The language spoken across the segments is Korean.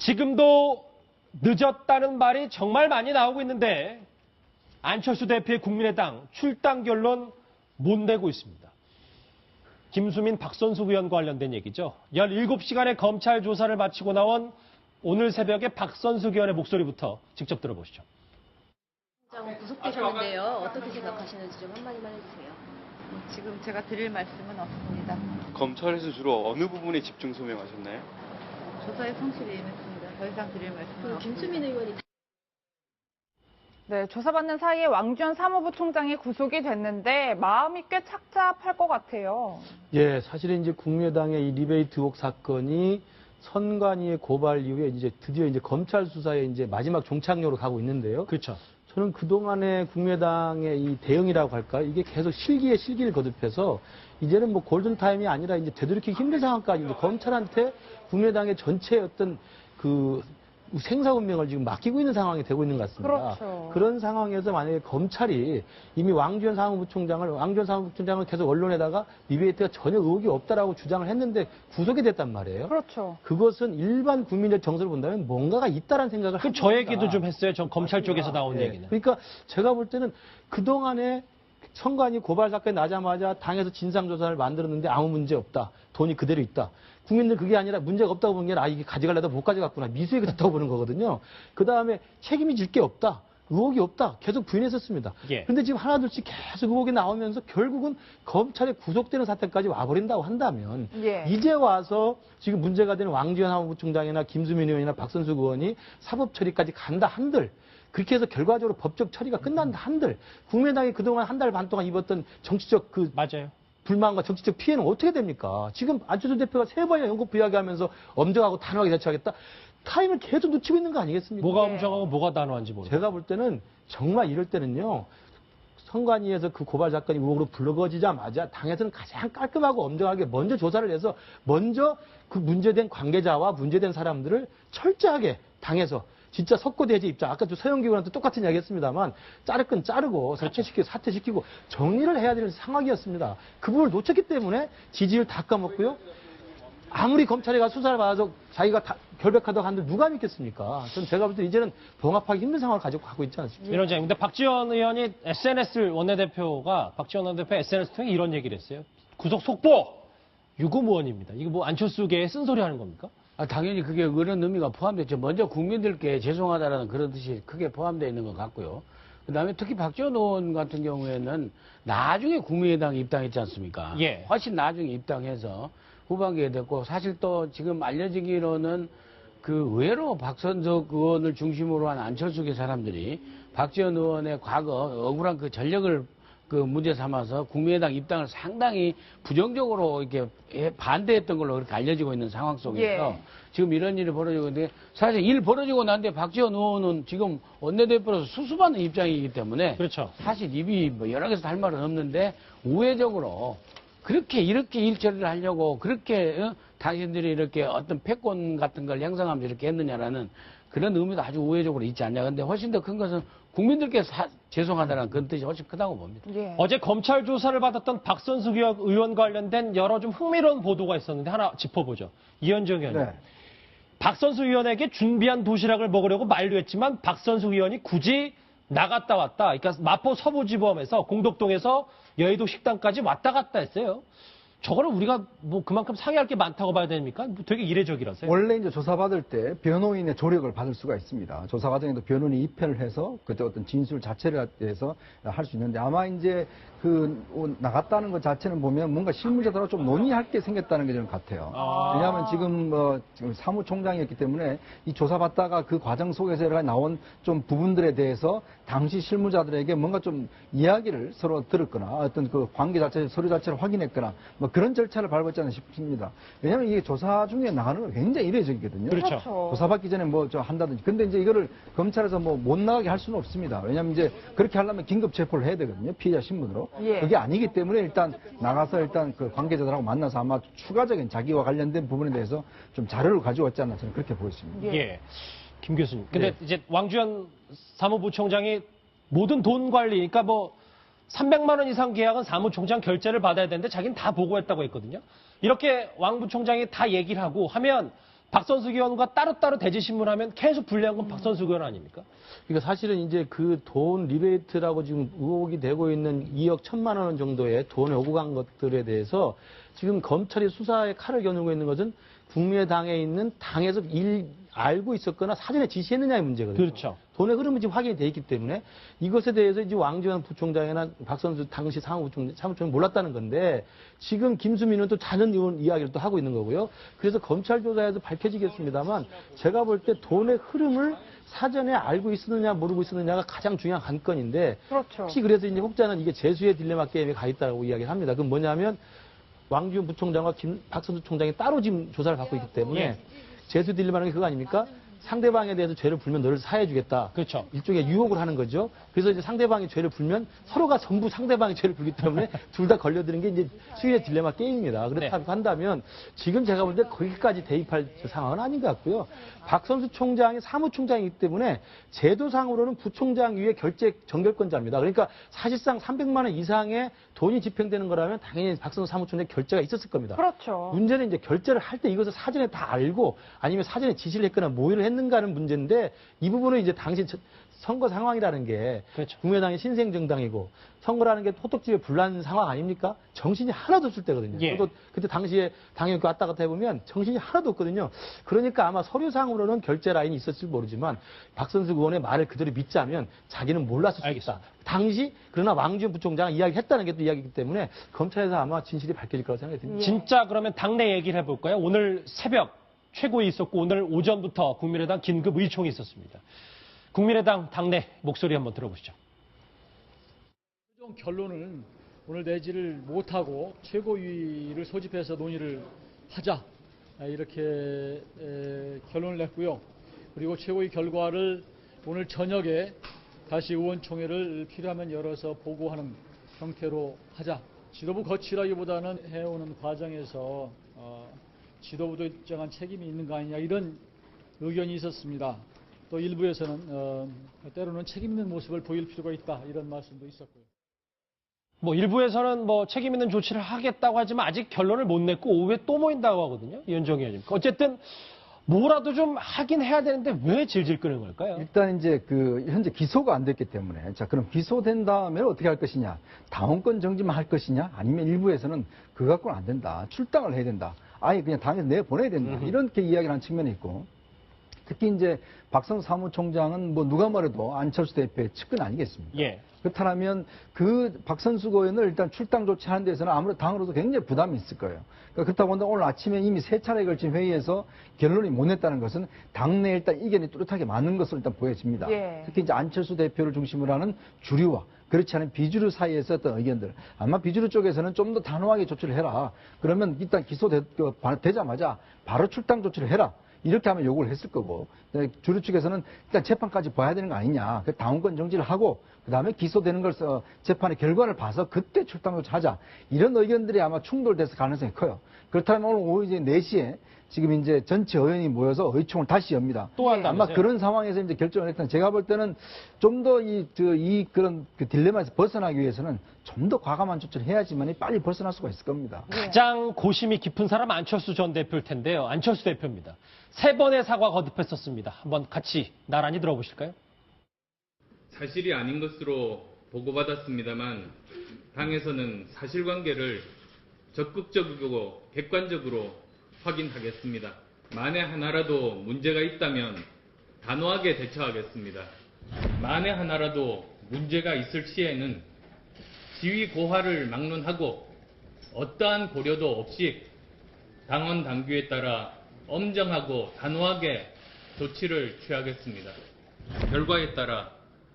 지금도 늦었다는 말이 정말 많이 나오고 있는데 안철수 대표의 국민의당 출당 결론 못 내고 있습니다. 김수민, 박선숙 의원과 관련된 얘기죠. 17시간의 검찰 조사를 마치고 나온 오늘 새벽에 박선숙 의원의 목소리부터 직접 들어보시죠. 구속되셨는데요. 어떻게 생각하시는지 좀 한마디만 해주세요. 지금 제가 드릴 말씀은 없습니다. 검찰에서 주로 어느 부분에 집중 소명하셨나요? 조사의 성실에 임했습니다. 더 이상 드릴 말씀은 없습니다. 김수민 의원이 네, 조사받는 사이에 왕주현 사무부 총장이 구속이 됐는데 마음이 꽤 착잡할 것 같아요. 예, 사실은 이제 국민의당의 이 리베이트 의혹 사건이 선관위의 고발 이후에 이제 드디어 이제 검찰 수사에 이제 마지막 종착역으로 가고 있는데요. 그렇죠. 저는 그동안의 국민의당의 이 대응이라고 할까 이게 계속 실기에 실기를 거듭해서 이제는 뭐 골든타임이 아니라 이제 되돌이키기 힘든 상황까지 이제 검찰한테 국민의당의 전체의 어떤 그 생사 운명을 지금 맡기고 있는 상황이 되고 있는 것 같습니다. 그렇죠. 그런 상황에서 만약에 검찰이 이미 왕주현 사무부총장을 계속 언론에다가 리베이트가 전혀 의혹이 없다라고 주장을 했는데 구속이 됐단 말이에요. 그렇죠. 그것은 일반 국민의 정서를 본다면 뭔가가 있다라는 생각을 그 합니다. 저 얘기도 좀 했어요. 전 검찰 쪽에서 나온 예. 얘기는. 그러니까 제가 볼 때는 그동안에 선관위 고발 사건이 나자마자 당에서 진상조사를 만들었는데 아무 문제 없다. 돈이 그대로 있다. 국민들 그게 아니라 문제가 없다고 보는 게 아니라 이게 가져가려다 못 가져갔구나. 미수에 그렇다고 보는 거거든요. 그 다음에 책임이 질 게 없다. 의혹이 없다. 계속 부인했었습니다. 예. 그런데 지금 하나둘씩 계속 의혹이 나오면서 결국은 검찰에 구속되는 사태까지 와버린다고 한다면 예. 이제 와서 지금 문제가 되는 왕주현 사무부총장이나 김수민 의원이나 박선숙 의원이 사법 처리까지 간다 한들 그렇게 해서 결과적으로 법적 처리가 끝난다 한들 국민의당이 그동안 한 달 반 동안 입었던 정치적 그 맞아요. 불만과 정치적 피해는 어떻게 됩니까? 지금 안철수 대표가 3번이나 연속 부이야기하면서 엄정하고 단호하게 대처하겠다. 타임을 계속 놓치고 있는 거 아니겠습니까? 뭐가 엄정하고 뭐가 단호한지 모르겠어요. 제가 볼 때는 정말 이럴 때는요. 선관위에서 그 고발 사건이 의혹으로 불거지자마자 당에서는 가장 깔끔하고 엄정하게 먼저 조사를 해서 먼저 그 문제된 관계자와 문제된 사람들을 철저하게 당에서 진짜 석고대죄 입장, 아까 저 서영기 의원한테 똑같은 이야기 했습니다만, 자를 건 자르고, 사퇴시키고, 정리를 해야 되는 상황이었습니다. 그 부분을 놓쳤기 때문에 지지율 다 까먹고요. 아무리 검찰에 가서 수사를 받아서 자기가 다 결백하다고 하는데 누가 믿겠습니까? 전 제가 볼 때 이제는 봉합하기 힘든 상황을 가지고 가고 있지 않습니까? 위원장님, 근데 박지원 의원이 박지원 원내대표 SNS 통해 이런 얘기를 했어요. 구속 속보! 유구무원입니다. 이거 뭐 안철수계에 쓴소리 하는 겁니까? 당연히 그게 그런 의미가 포함됐죠. 먼저 국민들께 죄송하다라는 그런 뜻이 크게 포함되어 있는 것 같고요. 그다음에 특히 박지원 의원 같은 경우에는 나중에 국민의당 입당했지 않습니까? 예. 훨씬 나중에 입당해서 후반기에 됐고 사실 또 지금 알려지기로는 그 의외로 박선석 의원을 중심으로 한 안철수계 사람들이 박지원 의원의 과거 억울한 그 전력을 그 문제 삼아서 국민의당 입당을 상당히 부정적으로 이렇게 반대했던 걸로 그렇게 알려지고 있는 상황 속에서 예. 지금 이런 일이 벌어지고 있는데 사실 일 벌어지고 난데 박지원 의원은 지금 원내대표로서 수습하는 입장이기 때문에 그렇죠. 사실 입이 뭐 여러 개서 할 말은 없는데 우회적으로 그렇게 이렇게 일 처리를 하려고 그렇게 당신들이 이렇게 어떤 패권 같은 걸 형성하면서 이렇게 했느냐라는 그런 의미도 아주 우회적으로 있지 않냐. 근데 훨씬 더 큰 것은 국민들께 죄송하다는 그런 뜻이 훨씬 크다고 봅니다. 예. 어제 검찰 조사를 받았던 박선숙 의원 관련된 여러 좀 흥미로운 보도가 있었는데 하나 짚어보죠. 이현정 의원님. 네. 박선숙 의원에게 준비한 도시락을 먹으려고 만류했지만 박선숙 의원이 굳이 나갔다 왔다. 그러니까 마포 서부지법에서 공덕동에서 여의도 식당까지 왔다 갔다 했어요. 저거를 우리가 뭐 그만큼 상의할 게 많다고 봐야 됩니까? 되게 이례적이라서요. 원래 이제 조사받을 때 변호인의 조력을 받을 수가 있습니다. 조사 과정에도 변호인이 입회를 해서 그때 어떤 진술 자체를 해서 할 수 있는데 아마 이제 그 나갔다는 것 자체는 보면 뭔가 실무자들하고 좀 논의할 게 생겼다는 게 저는 같아요. 왜냐하면 지금 사무총장이었기 때문에 이 조사받다가 그 과정 속에서 나온 좀 부분들에 대해서 당시 실무자들에게 뭔가 좀 이야기를 서로 들었거나 어떤 그 관계 자체, 서류 자체를 확인했거나 뭐 그런 절차를 밟았지 않나 싶습니다. 왜냐하면 이게 조사 중에 나가는 건 굉장히 이례적이거든요. 그렇죠. 조사받기 전에 뭐 좀 한다든지. 근데 이제 이거를 검찰에서 뭐 못 나가게 할 수는 없습니다. 왜냐하면 이제 그렇게 하려면 긴급 체포를 해야 되거든요. 피의자 신분으로. 예. 그게 아니기 때문에 일단 나가서 일단 그 관계자들하고 만나서 아마 추가적인 자기와 관련된 부분에 대해서 좀 자료를 가져왔지 않나 저는 그렇게 보였습니다. 예. 김 교수님. 근데 이제 왕주현 사무부총장이 모든 돈 관리, 그러니까 뭐 300만 원 이상 계약은 사무총장 결재를 받아야 되는데 자기는 다 보고했다고 했거든요. 이렇게 왕 부총장이 다 얘기를 하고 하면 박선숙 의원과 따로따로 대지신문하면 계속 불리한 건 박선숙 의원 아닙니까? 그러니까 사실은 이제 그 돈 리베이트라고 지금 의혹이 되고 있는 2억 1천만 원 정도의 돈에 오고 간 것들에 대해서 지금 검찰이 수사에 칼을 겨누고 있는 것은 국민의당에 있는 당에서 알고 있었거나 사전에 지시했느냐의 문제거든요. 그렇죠. 돈의 흐름이 지금 확인이 돼 있기 때문에 이것에 대해서 이제 왕지원 부총장이나 박선수 당시 사무총장이 몰랐다는 건데 지금 김수민은 또 다른 이야기를 또 하고 있는 거고요. 그래서 검찰 조사에도 밝혀지겠습니다만 제가 볼 때 돈의 흐름을 사전에 알고 있었느냐 모르고 있었느냐가 가장 중요한 관건인데 그렇죠. 혹시 그래서 이제 혹자는 이게 재수의 딜레마 게임에 가 있다고 이야기를 합니다. 그건 뭐냐면 왕지원 부총장과 박선수 총장이 따로 지금 조사를 받고 있기 때문에 예. 재수 딜레마는 게 그거 아닙니까? 상대방에 대해서 죄를 불면 너를 사해주겠다. 그렇죠. 일종의 유혹을 하는 거죠. 그래서 이제 상대방이 죄를 불면 서로가 전부 상대방이 죄를 불기 때문에 둘 다 걸려드는 게 이제 수위의 딜레마 게임입니다. 그렇다고 한다면 지금 제가 볼 때 거기까지 대입할 상황은 아닌 것 같고요. 박선수 총장이 사무총장이기 때문에 제도상으로는 부총장 위에 결재 정결권자입니다. 그러니까 사실상 300만 원 이상의 돈이 집행되는 거라면 당연히 박선수 사무총장 결재가 있었을 겁니다. 그렇죠. 문제는 이제 결재를 할 때 이것을 사전에 다 알고 아니면 사전에 지시를 했거나 모의를 했는가 하는 문제인데 이 부분은 이제 당시 선거 상황이라는 게 그렇죠. 국민의당이 신생정당이고 선거라는 게 호떡집에 불난 상황 아닙니까? 정신이 하나도 없을 때거든요. 예. 저도 그때 당시에 당연히 왔다 갔다 해보면 정신이 하나도 없거든요. 그러니까 아마 서류상으로는 결재 라인이 있었을지 모르지만 박선수 의원의 말을 그대로 믿자면 자기는 몰랐을 수 있다. 당시 그러나 왕지원 부총장이 이야기했다는 게 또 이야기이기 때문에 검찰에서 아마 진실이 밝혀질 거라고 생각이 듭니다. 진짜 그러면 당내 얘기를 해볼까요? 오늘 새벽 최고위 있었고 오늘 오전부터 국민의당 긴급 의총이 있었습니다. 국민의당 당내 목소리 한번 들어보시죠. 최종 결론은 오늘 내지를 못하고 최고위를 소집해서 논의를 하자 이렇게 결론을 냈고요. 그리고 최고위 결과를 오늘 저녁에 다시 의원총회를 필요하면 열어서 보고하는 형태로 하자. 지도부 거치라기보다는 해오는 과정에서 지도부도 일정한 책임이 있는 거 아니냐 이런 의견이 있었습니다. 또 일부에서는 때로는 책임 있는 모습을 보일 필요가 있다 이런 말씀도 있었고요. 뭐 일부에서는 뭐 책임 있는 조치를 하겠다고 하지만 아직 결론을 못 냈고 오후에 또 모인다고 하거든요. 이현정 의원님. 어쨌든 뭐라도 좀 하긴 해야 되는데 왜 질질 끄는 걸까요? 일단 이제 그 현재 기소가 안 됐기 때문에 자 그럼 기소된 다음에 어떻게 할 것이냐 당원권 정지만 할 것이냐 아니면 일부에서는 그거 갖고는 안 된다 출당을 해야 된다 아예 그냥 당에서 내보내야 된다 이렇게 이야기를 하는 측면이 있고 특히 이제 박선수 사무총장은 뭐 누가 말해도 안철수 대표의 측근 아니겠습니까? 예. 그렇다면 그 박선수 의원을 일단 출당 조치하는 데서는 아무래도 당으로도 굉장히 부담이 있을 거예요. 그러니까 그렇다고 한다면 오늘 아침에 이미 세 차례에 걸친 회의에서 결론이 못 냈다는 것은 당내에 일단 의견이 뚜렷하게 맞는 것으로 일단 보여집니다. 예. 특히 이제 안철수 대표를 중심으로 하는 주류와 그렇지 않은 비주류 사이에서 어떤 의견들. 아마 비주류 쪽에서는 좀 더 단호하게 조치를 해라. 그러면 일단 기소되자마자 바로 출당 조치를 해라. 이렇게 하면 요구를 했을 거고 주류 측에서는 일단 재판까지 봐야 되는 거 아니냐. 그 당원권 정지를 하고 그다음에 기소되는 걸 재판의 결과를 봐서 그때 출당 조치하자. 이런 의견들이 아마 충돌돼서 가능성이 커요. 그렇다면 오늘 오후 이제 4시에 지금 이제 전체 의원이 모여서 의총을 다시 엽니다. 또 한다면서요? 아마 그런 상황에서 이제 결정을 했던 제가 볼 때는 좀 더 그런 딜레마에서 벗어나기 위해서는 좀 더 과감한 조치를 해야지만 빨리 벗어날 수가 있을 겁니다. 가장 고심이 깊은 사람 안철수 전 대표일 텐데요. 안철수 대표입니다. 3번의 사과 거듭했었습니다. 한번 같이 나란히 들어보실까요? 사실이 아닌 것으로 보고받았습니다만 당에서는 사실관계를 적극적이고 객관적으로 확인하겠습니다. 만에 하나라도 문제가 있다면 단호하게 대처하겠습니다. 만에 하나라도 문제가 있을 시에는 지위 고하를 막론하고 어떠한 고려도 없이 당원 당규에 따라 엄정하고 단호하게 조치를 취하겠습니다. 결과에 따라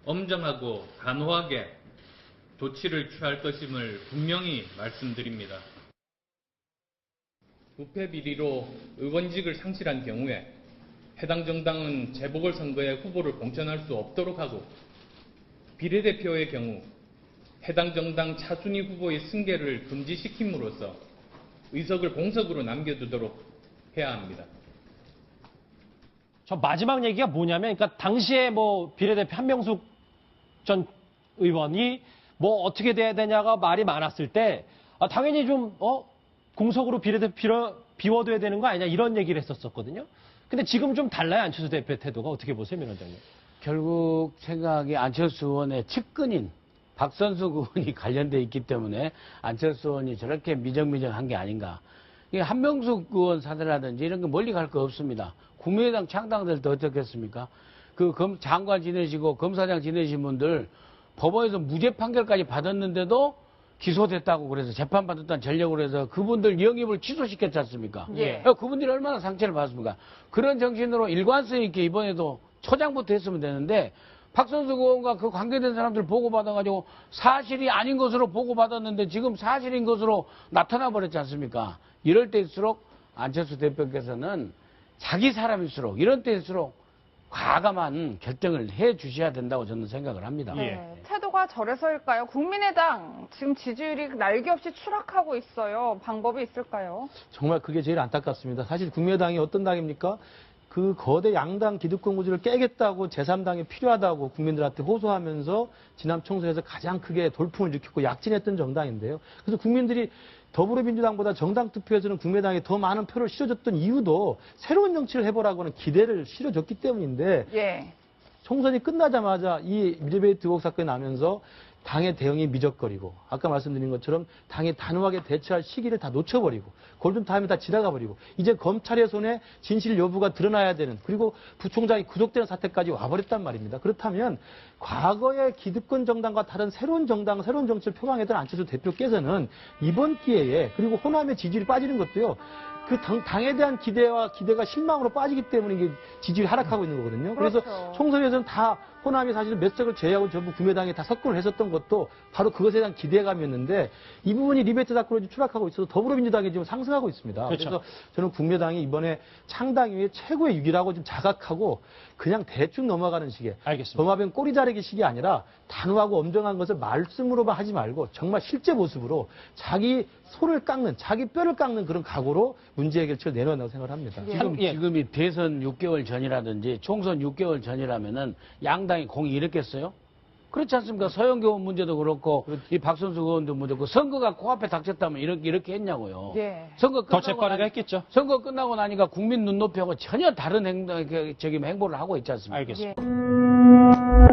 엄정하고 단호하게 조치를 취할 것임을 분명히 말씀드립니다. 부패 비리로 의원직을 상실한 경우에 해당 정당은 재보궐선거에 후보를 공천할 수 없도록 하고 비례대표의 경우 해당 정당 차순위 후보의 승계를 금지시킴으로써 의석을 공석으로 남겨두도록 해야 합니다. 저 마지막 얘기가 뭐냐면, 그러니까 당시에 뭐 비례대표 한명숙 전 의원이 뭐 어떻게 돼야 되냐가 말이 많았을 때, 당연히 좀 공석으로 비워둬야 되는 거 아니냐 이런 얘기를 했었거든요. 근데 지금 좀 달라요. 안철수 대표의 태도가. 어떻게 보세요, 민 원장님? 결국 생각이 안철수 의원의 측근인 박선숙 의원이 관련돼 있기 때문에 안철수 의원이 저렇게 미정미정한 게 아닌가. 이게 한명숙 의원 사태라든지 이런 거 멀리 갈 거 없습니다. 국민의당 창당될 때 어떻겠습니까? 그 장관 지내시고 검사장 지내신 분들 법원에서 무죄 판결까지 받았는데도 기소됐다고 그래서 재판받았다는 전력으로 해서 그분들 영입을 취소시켰지 않습니까? 예. 그분들이 얼마나 상처를 받습니까? 그런 정신으로 일관성 있게 이번에도 초장부터 했으면 되는데 박선숙 의원과 그 관계된 사람들 보고받아가지고 사실이 아닌 것으로 보고받았는데 지금 사실인 것으로 나타나 버렸지 않습니까? 이럴 때일수록 안철수 대표께서는 자기 사람일수록 이런 때일수록 과감한 결정을 해 주셔야 된다고 저는 생각을 합니다. 네, 태도가 저래서일까요? 국민의당 지금 지지율이 날개 없이 추락하고 있어요. 방법이 있을까요? 정말 그게 제일 안타깝습니다. 사실 국민의당이 어떤 당입니까? 그 거대 양당 기득권 구조를 깨겠다고 제3당이 필요하다고 국민들한테 호소하면서 지난 총선에서 가장 크게 돌풍을 일으켰고 약진했던 정당인데요. 그래서 국민들이 더불어민주당보다 정당 투표에서는 국민의당에 더 많은 표를 실어줬던 이유도 새로운 정치를 해보라고 하는 기대를 실어줬기 때문인데 예. 총선이 끝나자마자 이 미르베이트 의혹 사건이 나면서 당의 대응이 미적거리고 아까 말씀드린 것처럼 당이 단호하게 대처할 시기를 다 놓쳐버리고 골든타임이 다 지나가 버리고 이제 검찰의 손에 진실 여부가 드러나야 되는 그리고 부총장이 구속되는 사태까지 와버렸단 말입니다. 그렇다면 과거의 기득권 정당과 다른 새로운 정당, 새로운 정치를 표방했던 안철수 대표께서는 이번 기회에 그리고 호남의 지지율이 빠지는 것도요. 그 당에 대한 기대가 실망으로 빠지기 때문에 이게 지지율이 하락하고 있는 거거든요. 그래서 그렇죠. 총선에서는 다 호남이 사실 몇 석을 제외하고 전부 국민의당에 다 석권을 했었던 것도 바로 그것에 대한 기대감이었는데 이 부분이 리베이트 사건으로 추락하고 있어서 더불어민주당이 지금 상승하고 있습니다. 그렇죠. 그래서 저는 국민의당이 이번에 창당 이후에 최고의 위기라고 좀 자각하고 그냥 대충 넘어가는 식의 알겠습니다. 범합엔 꼬리 자르기 식이 아니라 단호하고 엄정한 것을 말씀으로만 하지 말고 정말 실제 모습으로 자기 손을 깎는 자기 뼈를 깎는 그런 각오로 문제 해결책을 내놓는다고 생각을 합니다. 지금이 대선 6개월 전이라든지 총선 6개월 전이라면은 양당이 공이 이랬겠어요? 그렇지 않습니까? 서영교 의원 문제도 그렇고 이 박선숙 의원도 문제고 선거가 코앞에 닥쳤다면 이렇게 했냐고요. 예. 선거 더 끝나고 재빠르게 했겠죠. 선거 끝나고 나니까 국민 눈높이하고 전혀 다른 행보를 하고 있지 않습니까? 알겠습니다. 예.